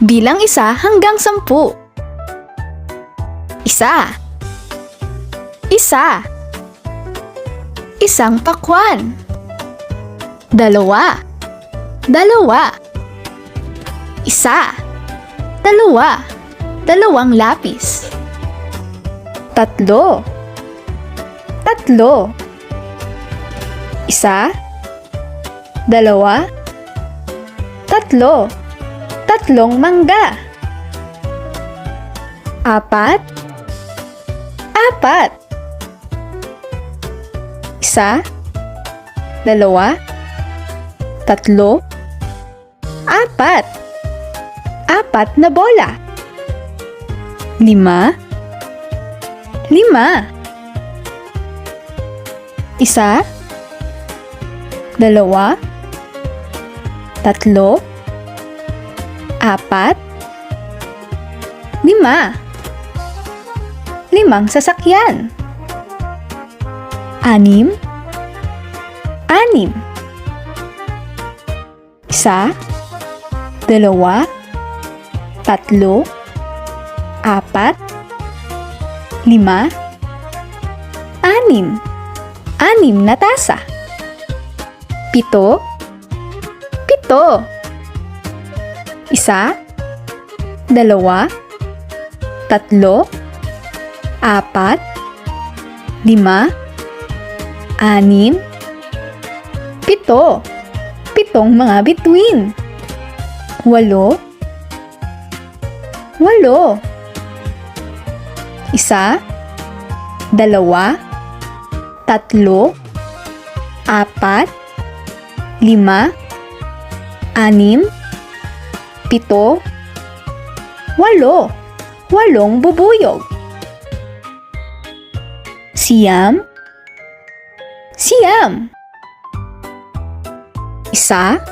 Bilang 1 hanggang 10. Isa. Isa. Isang pakwan. Dalawa. Dalawa. Isa. Dalawa. Dalawang lapis. Tatlo. Tatlo. Isa. Dalawa. Tatlo. Tatlong mangga. Apat. Apat. Isa. Dalawa. Tatlo. Apat. Apat na bola. Lima. Lima. Isa. Dalawa. Tatlo. Apat. Lima. Limang sasakyan. Anim. Anim. Isa. Dalawa. Tatlo. Apat. Lima. Anim. Anim na tasa. Pito. Pito. Isa. Dalawa. Tatlo. Apat. Lima. Anim. Pito. Pitong mga bituin. Walo. Walo. Isa. Dalawa. Tatlo. Apat. Lima. Anim. Pito. Walo. Walong bubuyog. Siyam. Siyam. Isa.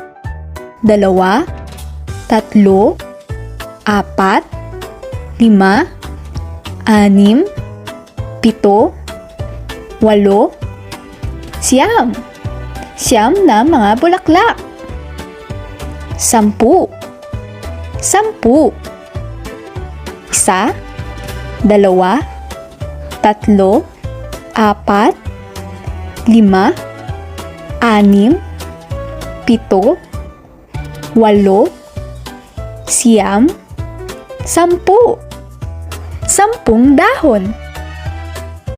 Dalawa. Tatlo. Apat. Lima. Anim. Pito. Walo. Siyam. Siyam na mga bulaklak. Sampu. Sampu. Isa. Dalawa. Tatlo. Apat. Lima. Anim. Pito. Walo. Siyam. Sampu. 10 dahon.